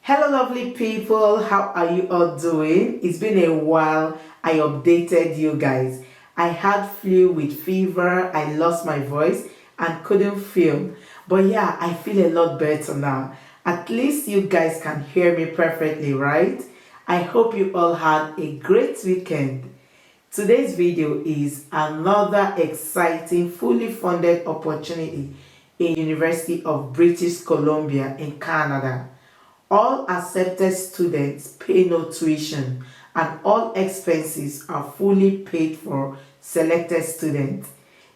Hello lovely people, how are you all doing? It's been a while. I updated you guys. I had flu with fever, I lost my voice and couldn't film. But yeah, I feel a lot better now. At least you guys can hear me perfectly, right? I hope you all had a great weekend. Today's video is another exciting, fully funded opportunity in University of British Columbia in Canada. All accepted students pay no tuition and all expenses are fully paid for selected students.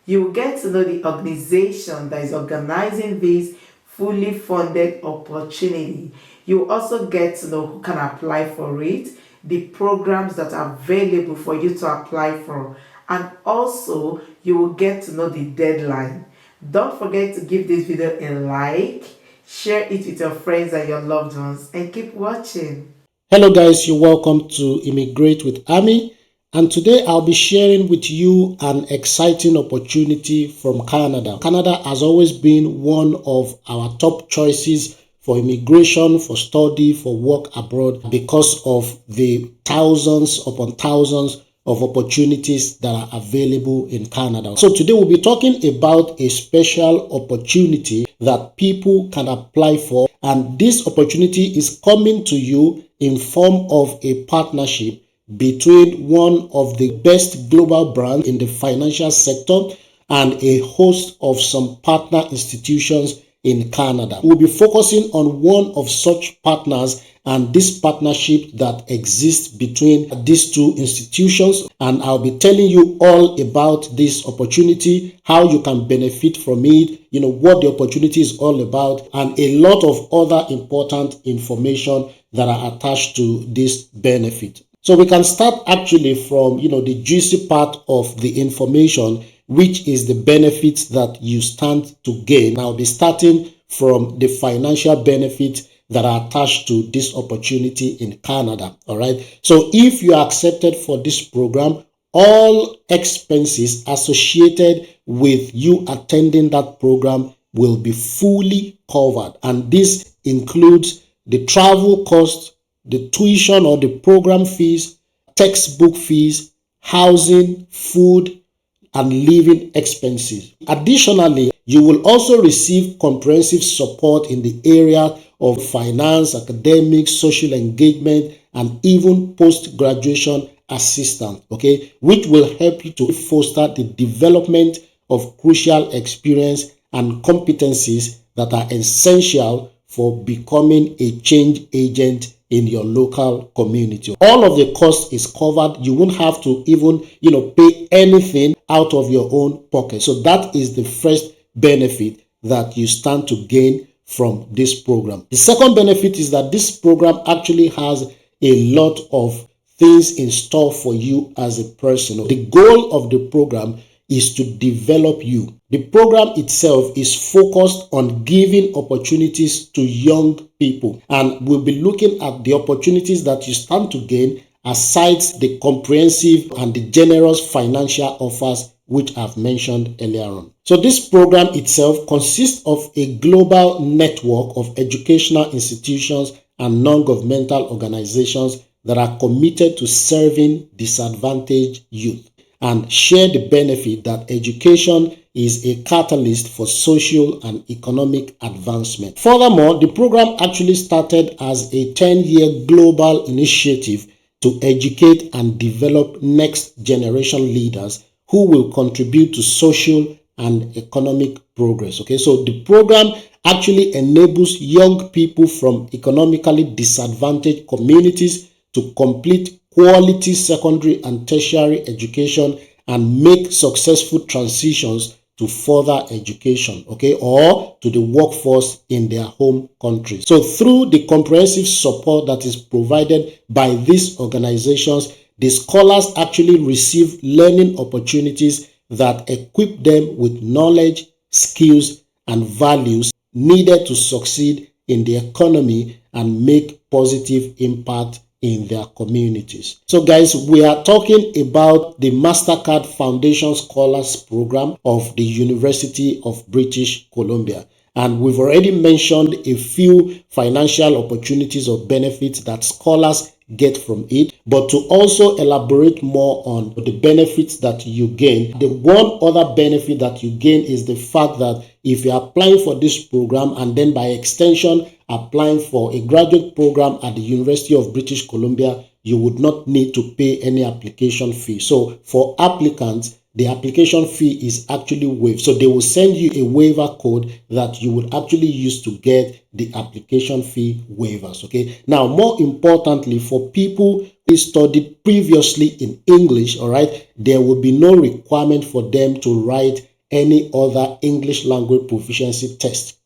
You will get to know the organization that is organizing this fully funded opportunity. You will also get to know who can apply for it, the programs that are available for you to apply for, and also you will get to know the deadline. Don't forget to give this video a like, share it with your friends and your loved ones, and keep watching. Hello guys, you're welcome to Immigrate with Ammy, and today I'll be sharing with you an exciting opportunity from Canada. Canada has always been one of our top choices for immigration, for study, for work abroad because of the thousands upon thousands of opportunities that are available in Canada. So today we'll be talking about a special opportunity that people can apply for, and this opportunity is coming to you in form of a partnership between one of the best global brands in the financial sector and a host of some partner institutions in Canada. We'll be focusing on one of such partners and this partnership that exists between these two institutions, and I'll be telling you all about this opportunity, how you can benefit from it, what the opportunity is all about, and a lot of other important information that are attached to this benefit. So we can start actually from the juicy part of the information, which is the benefits that you stand to gain. I'll be starting from the financial benefits that are attached to this opportunity in Canada. All right. So if you are accepted for this program, all expenses associated with you attending that program will be fully covered. And this includes the travel cost, the tuition or the program fees, textbook fees, housing, food, and living expenses. Additionally, you will also receive comprehensive support in the area of finance, academics, social engagement, and even post-graduation assistance, okay, which will help you to foster the development of crucial experience and competencies that are essential for becoming a change agent in your local community. All of the cost is covered. You won't have to even, pay anything out of your own pocket. So that is the first benefit that you stand to gain from this program. The second benefit is that this program actually has a lot of things in store for you as a person. The goal of the program is to develop you. The program itself is focused on giving opportunities to young people, and we'll be looking at the opportunities that you stand to gain aside the comprehensive and the generous financial offers which I've mentioned earlier on. So this program itself consists of a global network of educational institutions and non-governmental organizations that are committed to serving disadvantaged youth and share the benefit that education is a catalyst for social and economic advancement. Furthermore, the program actually started as a 10-year global initiative to educate and develop next generation leaders who will contribute to social and economic progress. Okay, so the program actually enables young people from economically disadvantaged communities to complete quality secondary and tertiary education and make successful transitions to further education, okay, or to the workforce in their home country. So through the comprehensive support that is provided by these organizations, the scholars actually receive learning opportunities that equip them with knowledge, skills, and values needed to succeed in the economy and make positive impact in their communities. So guys, we are talking about the MasterCard Foundation Scholars Program of the University of British Columbia. And we've already mentioned a few financial opportunities or benefits that scholars get from it, but to also elaborate more on the benefits that you gain, the one other benefit that you gain is the fact that if you're applying for this program and then by extension applying for a graduate program at the University of British Columbia, you would not need to pay any application fee. So for applicants, the application fee is actually waived. So they will send you a waiver code that you would actually use to get the application fee waivers. Okay. Now, more importantly, for people who studied previously in English, all right, there will be no requirement for them to write any other English language proficiency test.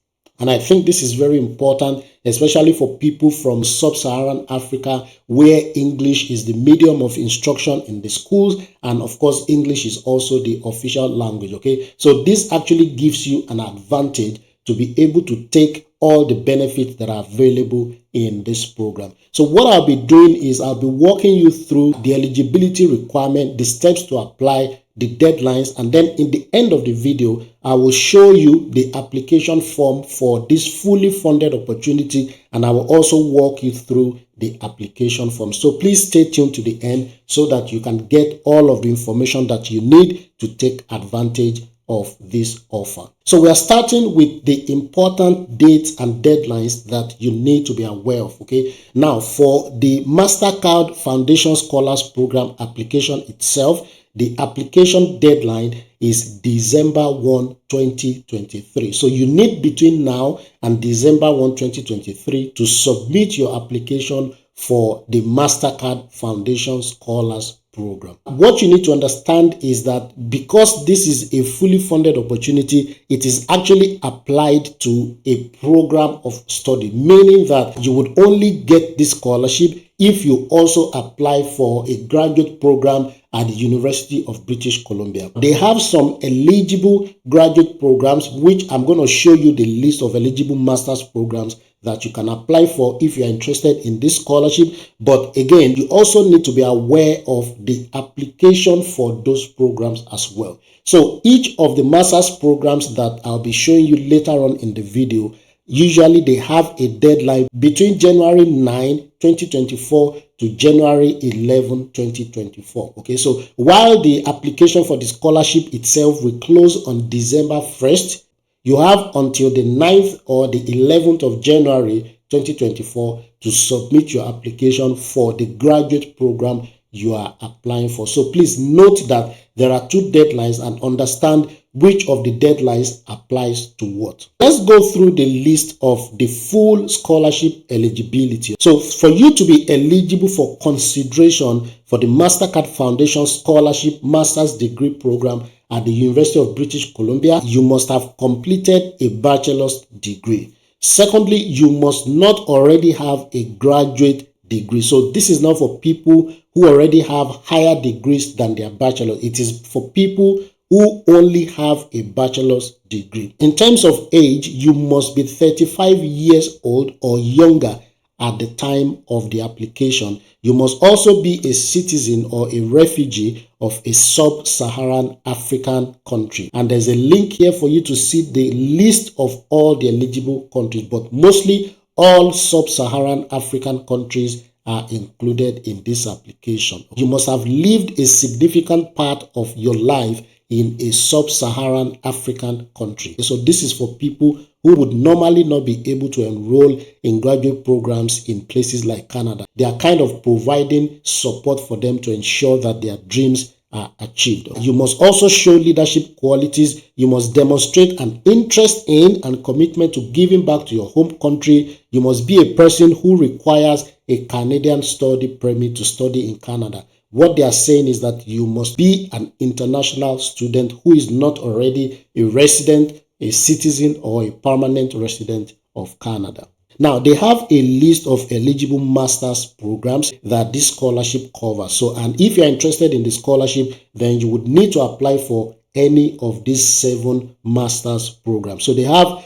And I think this is very important, especially for people from sub-Saharan Africa, where English is the medium of instruction in the schools. And of course, English is also the official language. Okay, so this actually gives you an advantage to be able to take all the benefits that are available in this program. So what I'll be doing is I'll be walking you through the eligibility requirement, the steps to apply, the deadlines, and then in the end of the video, I will show you the application form for this fully funded opportunity, and I will also walk you through the application form. So please stay tuned to the end so that you can get all of the information that you need to take advantage of this offer. So we are starting with the important dates and deadlines that you need to be aware of. Okay, now for the MasterCard Foundation Scholars Program application itself, the application deadline is December 1, 2023. So you need between now and December 1, 2023 to submit your application for the MasterCard Foundation Scholars Program. What you need to understand is that because this is a fully funded opportunity, it is actually applied to a program of study, meaning that you would only get this scholarship if you also apply for a graduate program at the University of British Columbia. They have some eligible graduate programs, which I'm going to show you the list of eligible master's programs that you can apply for if you are interested in this scholarship. But again, you also need to be aware of the application for those programs as well. So each of the master's programs that I'll be showing you later on in the video, usually they have a deadline between January 9, 2024 to January 11, 2024. Okay, so while the application for the scholarship itself will close on December 1st, you have until the 9th or the 11th of January 2024 to submit your application for the graduate program you are applying for. So please note that there are two deadlines and understand which of the deadlines applies to what. Let's go through the list of the full scholarship eligibility. So for you to be eligible for consideration for the MasterCard Foundation Scholarship Master's Degree Program at the University of British Columbia, you must have completed a bachelor's degree. Secondly, you must not already have a graduate degree. So this is not for people who already have higher degrees than their bachelor. It is for people who only have a bachelor's degree. In terms of age, you must be 35 years old or younger at the time of the application. You must also be a citizen or a refugee of a sub-Saharan African country. And there's a link here for you to see the list of all the eligible countries, but mostly all sub-Saharan African countries are included in this application. You must have lived a significant part of your life in a sub-Saharan African country. So this is for people who would normally not be able to enroll in graduate programs in places like Canada. They are kind of providing support for them to ensure that their dreams are achieved. You must also show leadership qualities. You must demonstrate an interest in and commitment to giving back to your home country. You must be a person who requires a Canadian study permit to study in Canada. What they are saying is that you must be an international student who is not already a resident, a citizen, or a permanent resident of Canada. Now, they have a list of eligible master's programs that this scholarship covers. So, and if you're interested in the scholarship, then you would need to apply for any of these 7 master's programs. So they have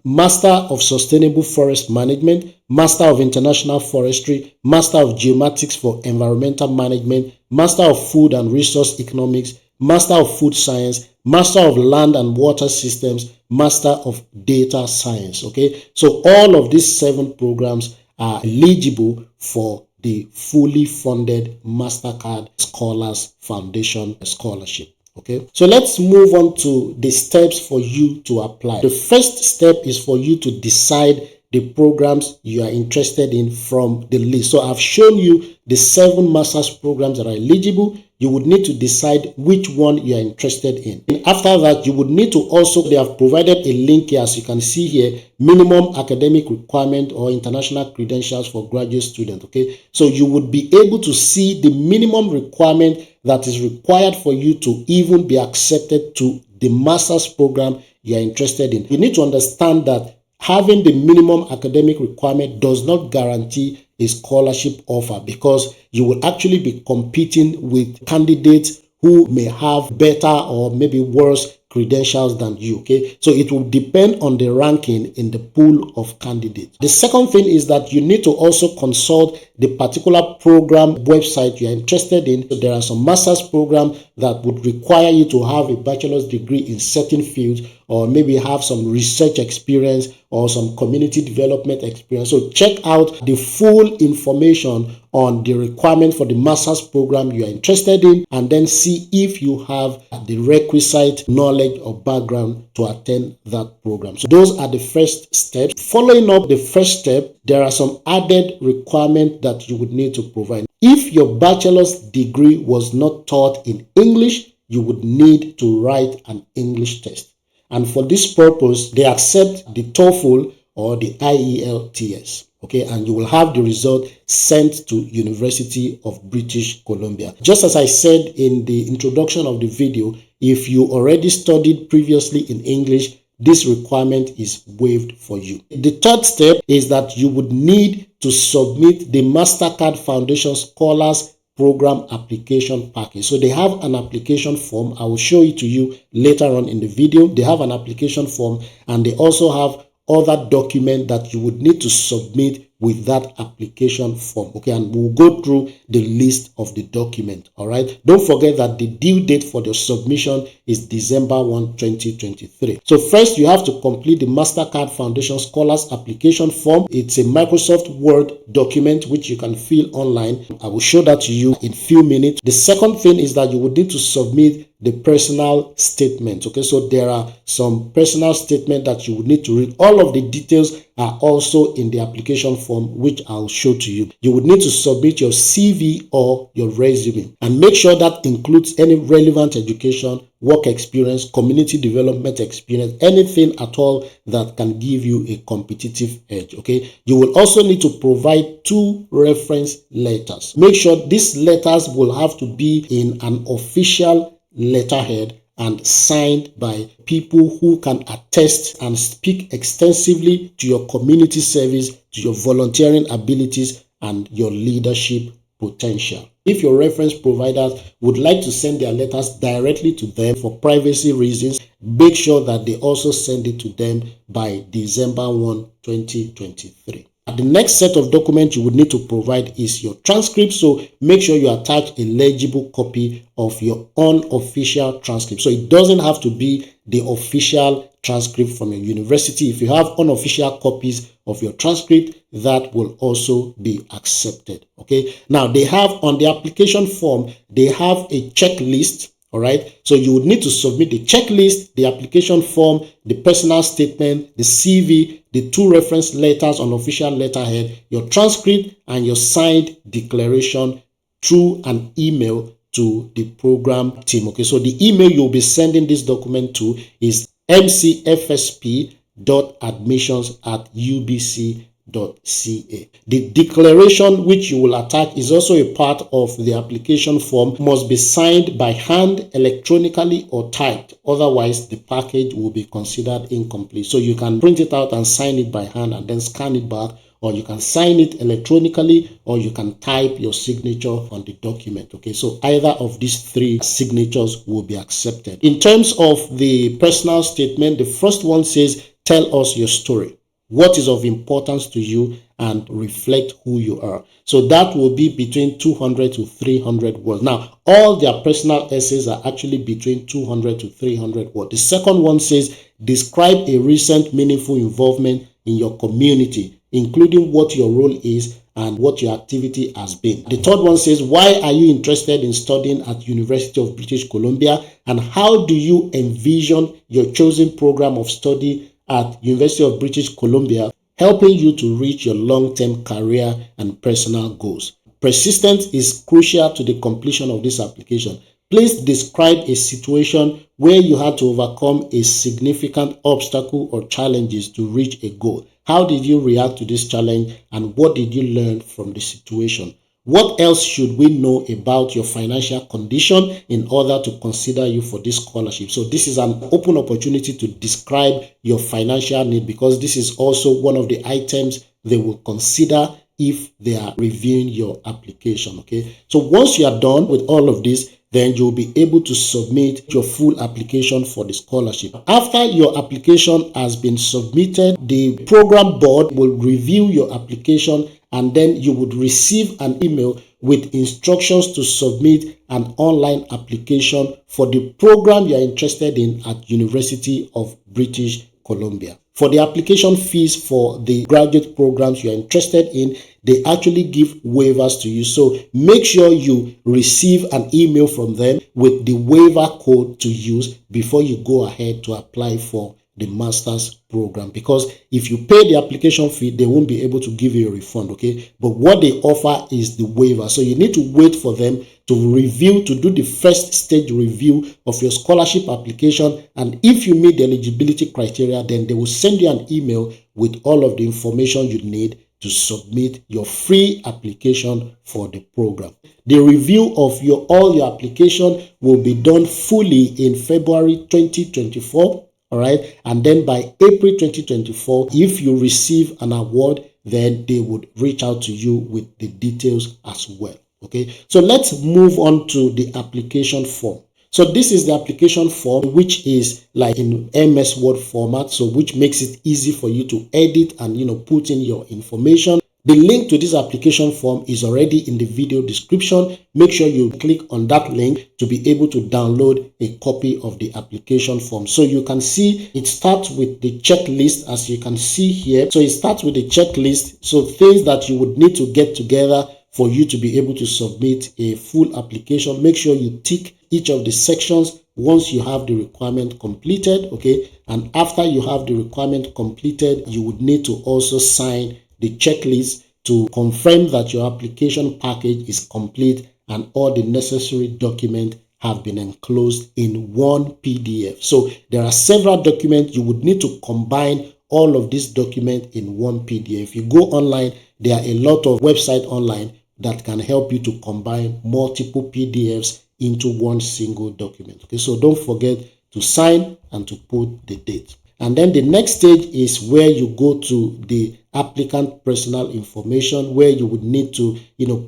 Master of Sustainable Forest Management, Master of International Forestry, Master of Geomatics for Environmental Management, Master of Food and Resource Economics, Master of Food Science, Master of Land and Water Systems, Master of Data Science. Okay, so all of these 7 programs are eligible for the fully funded MasterCard Scholars Foundation Scholarship. Okay, so let's move on to the steps for you to apply. The first step is for you to decide the programs you are interested in from the list. So I've shown you the 7 master's programs that are eligible. You would need to decide which one you are interested in. And after that, you would need to also, they have provided a link here, as you can see here, minimum academic requirement or international credentials for graduate students. Okay, so you would be able to see the minimum requirement that is required for you to even be accepted to the master's program you are interested in. You need to understand that having the minimum academic requirement does not guarantee a scholarship offer, because you will actually be competing with candidates who may have better or maybe worse credentials than you. Okay, so it will depend on the ranking in the pool of candidates. The second thing is that you need to also consult the particular program website you are interested in. So there are some master's programs that would require you to have a bachelor's degree in certain fields, or maybe have some research experience or some community development experience. So check out the full information on the requirement for the master's program you are interested in, and then see if you have the requisite knowledge or background to attend that program. So those are the first steps. Following up the first step, there are some added requirements that you would need to provide. If your bachelor's degree was not taught in English, you would need to write an English test. And for this purpose, they accept the TOEFL or the Ielts. Okay, and you will have the result sent to University of British Columbia. Just as I said in the introduction of the video, if you already studied previously in English, this requirement is waived for you. The third step is that you would need to submit the MasterCard Foundation Scholars Program application package. So they have an application form. I will show it to you later on in the video. They have an application form, and they also have other document that you would need to submit with that application form. Okay, and we'll go through the list of the document. All right, don't forget that the due date for the submission is December 1, 2023. So first, you have to complete the MasterCard Foundation Scholars application form. It's a Microsoft Word document which you can fill online. I will show that to you in a few minutes. The second thing is that you would need to submit the personal statement. Okay, so there are some personal statement that you would need to read. All of the details are also in the application form, which I'll show to you. You would need to submit your CV or your resume, and make sure that includes any relevant education, work experience, community development experience, anything at all that can give you a competitive edge. Okay, you will also need to provide 2 reference letters. Make sure these letters will have to be in an official letterhead and signed by people who can attest and speak extensively to your community service, to your volunteering abilities, and your leadership potential. If your reference providers would like to send their letters directly to them for privacy reasons, make sure that they also send it to them by December 1, 2023. The next set of documents you would need to provide is your transcript. So make sure you attach a legible copy of your unofficial transcript. So it doesn't have to be the official transcript from your university. If you have unofficial copies of your transcript, that will also be accepted. Okay. Now they have on the application form, they have a checklist. All right, so you would need to submit the checklist, the application form, the personal statement, the CV, the 2 reference letters on official letterhead, your transcript, and your signed declaration through an email to the program team. Okay, so the email you'll be sending this document to is mcfsp.admissions@ubc.ca. The declaration which you will attach is also a part of the application form, must be signed by hand, electronically, or typed. Otherwise, the package will be considered incomplete. So you can print it out and sign it by hand and then scan it back, or you can sign it electronically, or you can type your signature on the document. Okay, so either of these 3 signatures will be accepted. In terms of the personal statement, the first one says, tell us your story. What is of importance to you and reflect who you are. So that will be between 200 to 300 words. Now, all their personal essays are actually between 200 to 300 words. The second one says, describe a recent meaningful involvement in your community, including what your role is and what your activity has been. The third one says, why are you interested in studying at University of British Columbia, and how do you envision your chosen program of study at University of British Columbia helping you to reach your long-term career and personal goals? Persistence is crucial to the completion of this application. Please describe a situation where you had to overcome a significant obstacle or challenges to reach a goal. How did you react to this challenge, and what did you learn from the situation? What else should we know about your financial condition in order to consider you for this scholarship? So this is an open opportunity to describe your financial need, because this is also one of the items they will consider if they are reviewing your application. Okay, so once you are done with all of this, then you'll be able to submit your full application for the scholarship. After your application has been submitted, the program board will review your application, and then you would receive an email with instructions to submit an online application for the program you are interested in at University of British Columbia. For the application fees for the graduate programs you are interested in, they actually give waivers to you. So make sure you receive an email from them with the waiver code to use before you go ahead to apply for the master's program, because if you pay the application fee, they won't be able to give you a refund. Okay, but what they offer is the waiver. So you need to wait for them to review, to do the first stage review of your scholarship application, and if you meet the eligibility criteria, then they will send you an email with all of the information you need to submit your free application for the program. The review of all your application will be done fully in February 2024. All right, and then by April 2024, if you receive an award, then they would reach out to you with the details as well. Okay, so let's move on to the application form. So this is the application form, which is like in MS Word format, so which makes it easy for you to edit and put in your information. The link to this application form is already in the video description. Make sure you click on that link to be able to download a copy of the application form. So you can see it starts with the checklist, as you can see here. So it starts with the checklist. So things that you would need to get together for you to be able to submit a full application. Make sure you tick each of the sections once you have the requirement completed. Okay, and after you have the requirement completed, you would need to also sign the checklist to confirm that your application package is complete and all the necessary documents have been enclosed in one PDF. So there are several documents. You would need to combine all of these documents in one PDF. If you go online, there are a lot of websites online that can help you to combine multiple PDFs into one single document. Okay, so don't forget to sign and to put the date. And then the next stage is where you go to the applicant personal information, where you would need to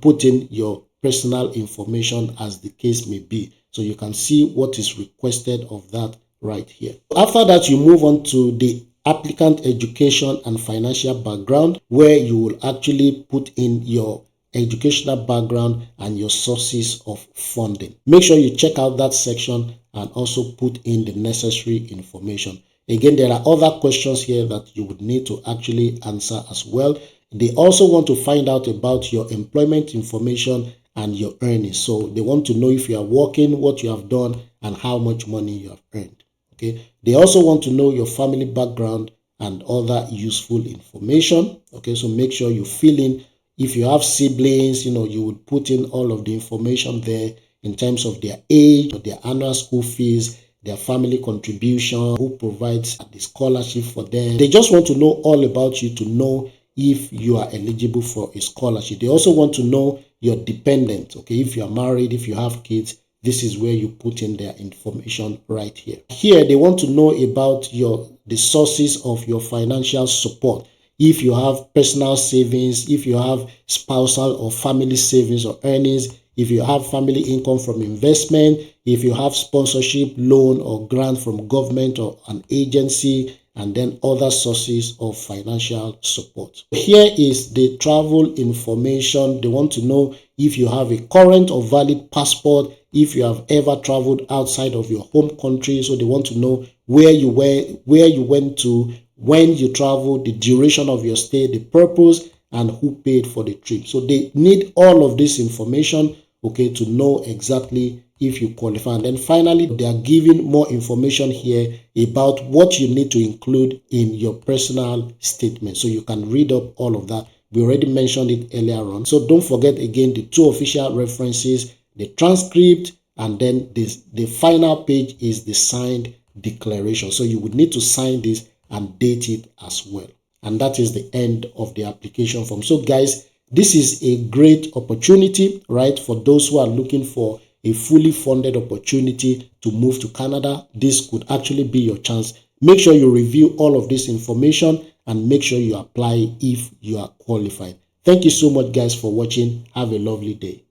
put in your personal information as the case may be. So you can see what is requested of that right here. After that, you move on to the applicant education and financial background, where you will actually put in your educational background and your sources of funding. Make sure you check out that section and also put in the necessary information. Again, there are other questions here that you would need to actually answer as well. They also want to find out about your employment information and your earnings. So they want to know if you are working, what you have done, and how much money you have earned. Okay. They also want to know your family background and other useful information. Okay. So make sure you fill in. If you have siblings, you would put in all of the information there in terms of their age, their annual school fees, their family contribution, who provides the scholarship for them. They just want to know all about you to know if you are eligible for a scholarship. They also want to know your dependent. Okay, if you are married, if you have kids, this is where you put in their information right here. Here, they want to know about the sources of your financial support. If you have personal savings, if you have spousal or family savings or earnings, if you have family income from investment, if you have sponsorship, loan or grant from government or an agency, and then other sources of financial support. Here is the travel information. They want to know if you have a current or valid passport, if you have ever traveled outside of your home country. So they want to know where you went to, when you traveled, the duration of your stay, the purpose, and who paid for the trip. So they need all of this information, okay, to know exactly if you qualify. And then finally, they are giving more information here about what you need to include in your personal statement. So you can read up all of that. We already mentioned it earlier on. So don't forget again the 2 official references, the transcript, and then the final page is the signed declaration. So you would need to sign this and date it as well. And that is the end of the application form. So guys, this is a great opportunity, right? For those who are looking for a fully funded opportunity to move to Canada, this could actually be your chance. Make sure you review all of this information and make sure you apply if you are qualified. Thank you so much guys for watching. Have a lovely day.